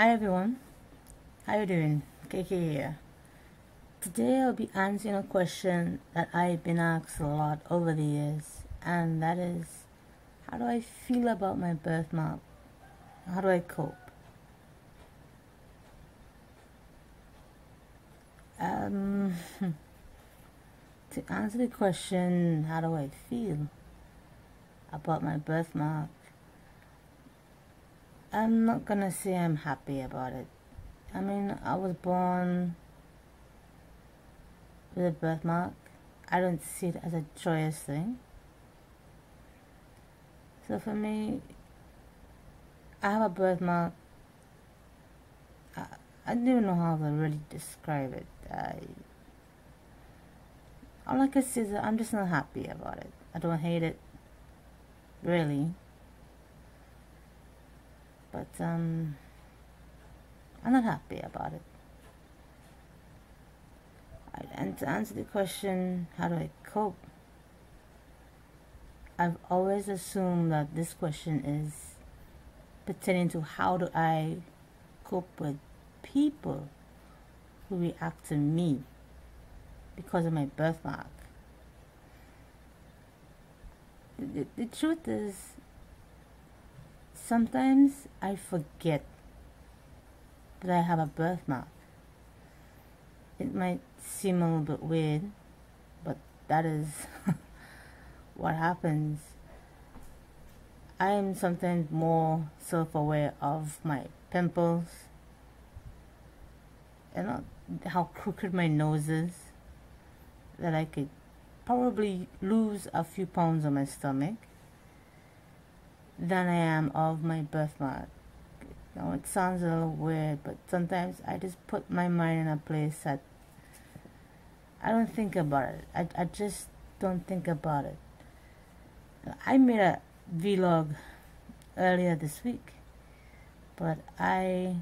Hi everyone, how you doing? KK here. Today I'll be answering a question that I've been asked a lot over the years, and that is, how do I feel about my birthmark? How do I cope? To answer the question, how do I feel about my birthmark? I'm not gonna say I'm happy about it. I mean, I was born with a birthmark. I don't see it as a joyous thing. So for me, I have a birthmark. I don't even know how to really describe it. All I can say is that I'm just not happy about it. I don't hate it, really. But I'm not happy about it. And to answer the question, how do I cope? I've always assumed that this question is pertaining to how do I cope with people who react to me because of my birthmark. The truth is, sometimes I forget that I have a birthmark. It might seem a little bit weird, but that is what happens. I am sometimes more self-aware of my pimples and how crooked my nose is, that I could probably lose a few pounds on my stomach, than I am of my birthmark. Now, it sounds a little weird, but sometimes I just put my mind in a place that I don't think about it. I just don't think about it. I made a vlog earlier this week, but I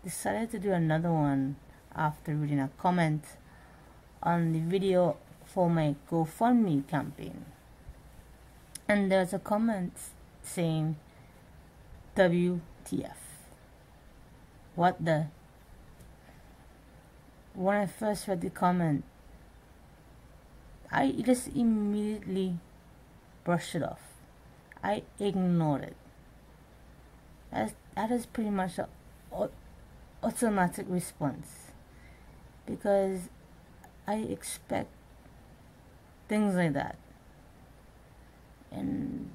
decided to do another one after reading a comment on the video for my GoFundMe campaign. And there's a comment saying, WTF. What the? When I first read the comment, I just immediately brushed it off. I ignored it. That is pretty much an automatic response, because I expect things like that. And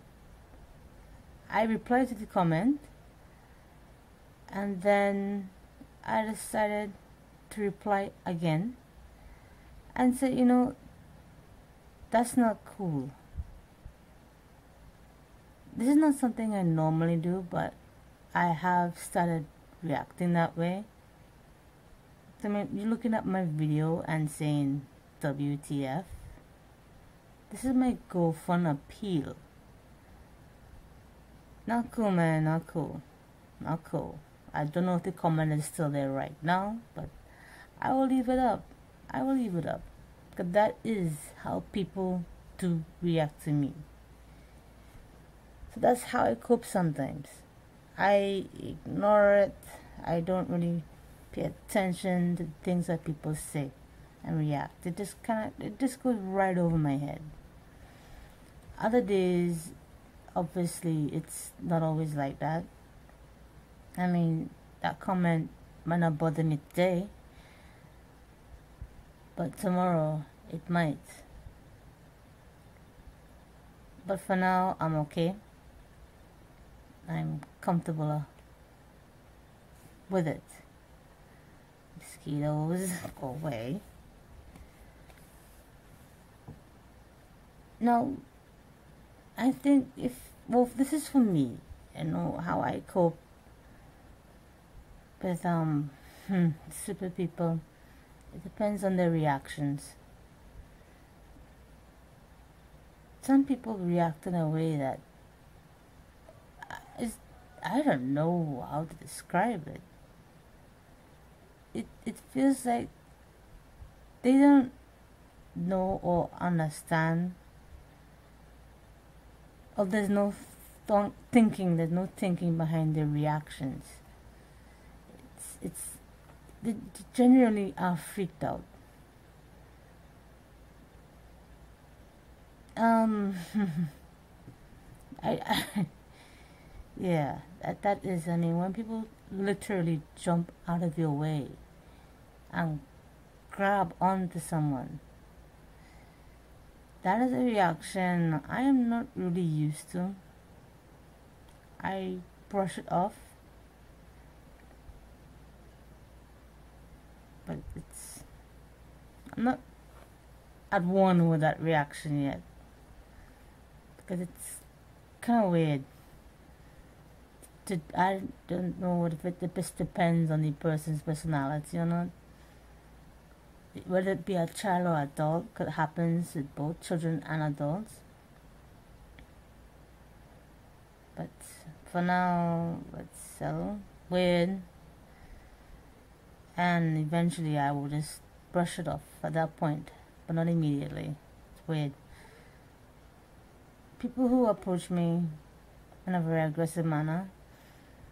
I replied to the comment, and then I decided to reply again and say, that's not cool. This is not something I normally do, but I have started reacting that way. So, I mean, you're looking at my video and saying WTF. This is my GoFundMe appeal. Not cool, man. Not cool. Not cool. I don't know if the comment is still there right now, but I will leave it up. I will leave it up, because that is how people do react to me. So that's how I cope sometimes. I ignore it. I don't really pay attention to things that people say and react. It just goes right over my head. Other days, obviously, it's not always like that. I mean, that comment might not bother me today, but tomorrow it might. But for now, I'm okay. I'm comfortable with it. Mosquitoes, go away. Now, I think this is for me, how I cope with stupid people. It depends on their reactions. Some people react in a way that I don't know how to describe it. It feels like they don't know or understand, or there's no thinking behind their reactions. they genuinely are freaked out. I yeah, that is, I mean, when people literally jump out of your way and grab onto someone, that is a reaction I am not really used to. I brush it off, but I'm not at one with that reaction yet, because it's kind of weird. I don't know if it just depends on the person's personality or not. Whether it be a child or adult, because it happens with both children and adults. But for now, let's settle. Weird. And eventually I will just brush it off at that point, but not immediately. It's weird. People who approach me in a very aggressive manner,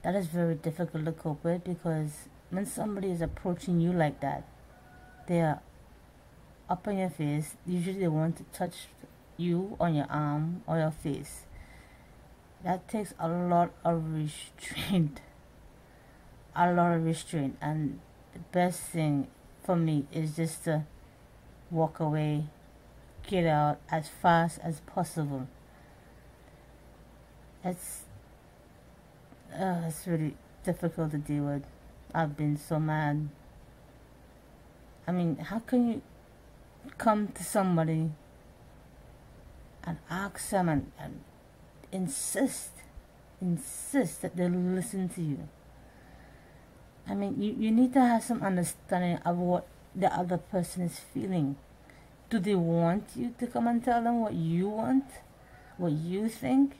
that is very difficult to cope with, because when somebody is approaching you like that, they are up on your face. Usually they want to touch you on your arm or your face. That takes a lot of restraint. And the best thing for me is just to walk away, get out as fast as possible. It's really difficult to deal with. I've been so mad. I mean, how can you come to somebody and ask them and insist that they listen to you? I mean, you need to have some understanding of what the other person is feeling. Do they want you to come and tell them what you want, what you think?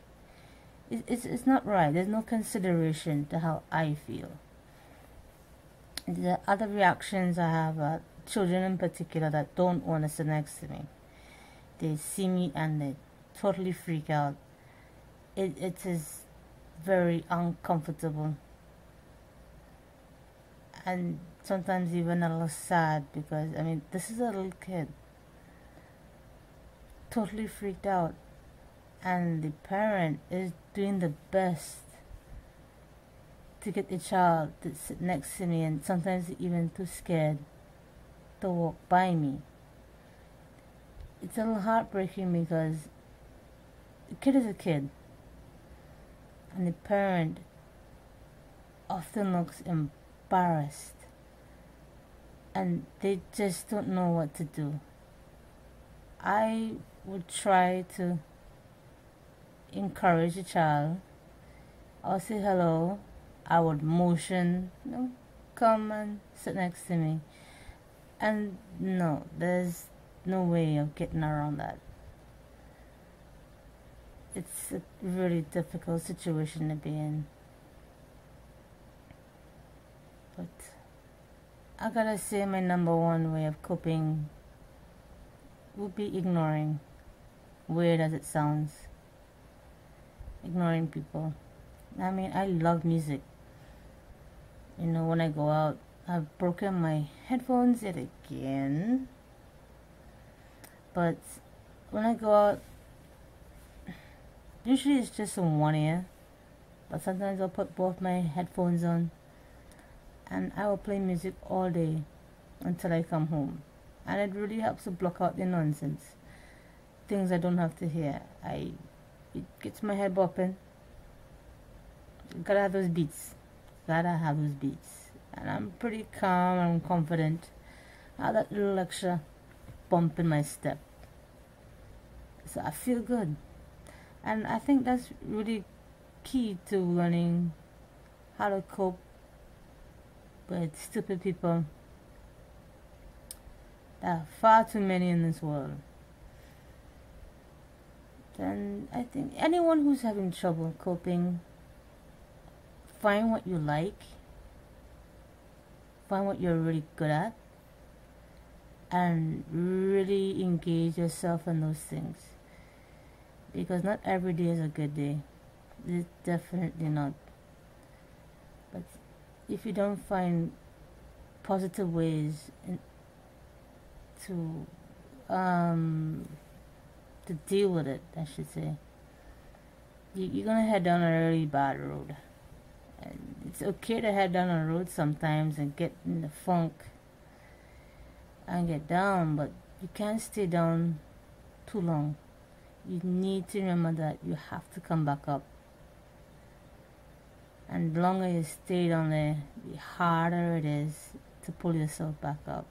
It's not right. There's no consideration to how I feel. The other reactions I have are children in particular that don't want to sit next to me. They see me and they totally freak out. It is very uncomfortable, and sometimes even a little sad, because I mean, this is a little kid totally freaked out, and the parent is doing the best to get the child to sit next to me, and sometimes even too scared to walk by me. It's a little heartbreaking, because the kid is a kid, and the parent often looks embarrassed, and they just don't know what to do. I would try to encourage the child. I'll say hello. I would motion, come and sit next to me. And no, there's no way of getting around that. It's a really difficult situation to be in. But I gotta say, my number one way of coping would be ignoring. Weird as it sounds. Ignoring people. I mean, I love music. When I go out, I've broken my headphones yet again. But when I go out, usually it's just in one ear. But sometimes I'll put both my headphones on, and I will play music all day until I come home. And it really helps to block out the nonsense. Things I don't have to hear. It gets my head bopping. Gotta have those beats. And I'm pretty calm and confident. I have that little extra bump in my step. So I feel good. And I think that's really key to learning how to cope with stupid people. There are far too many in this world. And I think anyone who's having trouble coping, find what you like, find what you're really good at, and really engage yourself in those things. Because not every day is a good day. It's definitely not. But if you don't find positive ways to deal with it, I should say, you're gonna head down a really bad road. And it's okay to head down a road sometimes and get in the funk and get down, but you can't stay down too long. You need to remember that you have to come back up. And the longer you stay down there, the harder it is to pull yourself back up.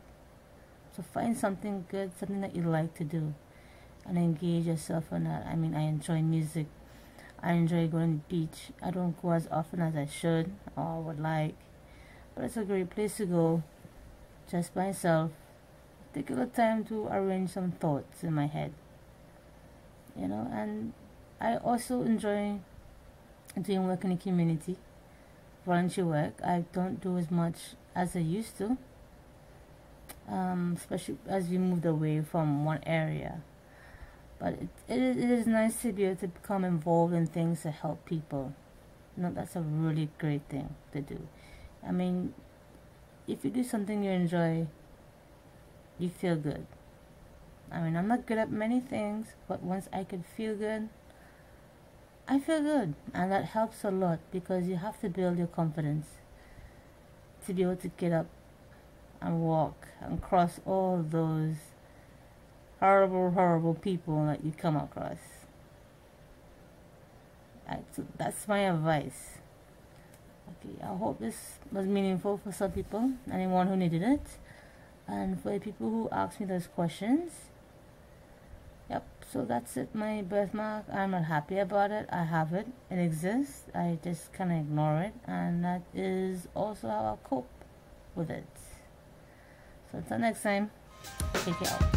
So find something good, something that you like to do, and engage yourself in that. I mean, I enjoy music. I enjoy going to the beach. I don't go as often as I should or would like, but it's a great place to go just by myself. Take a little time to arrange some thoughts in my head, you know. And I also enjoy doing work in the community, volunteer work. I don't do as much as I used to, especially as we moved away from one area. But it is nice to be able to become involved in things to help people. You know, that's a really great thing to do. I mean, if you do something you enjoy, you feel good. I mean, I'm not good at many things, but once I can feel good, I feel good. And that helps a lot, because you have to build your confidence to be able to get up and walk and cross all those horrible people that you come across. So that's my advice. Okay, I hope this was meaningful for some people, anyone who needed it, and for the people who asked me those questions. Yep, so that's it, my birthmark. I'm not happy about it. I have it. It exists. I just kind of ignore it, and that is also how I cope with it. So until next time, take care out.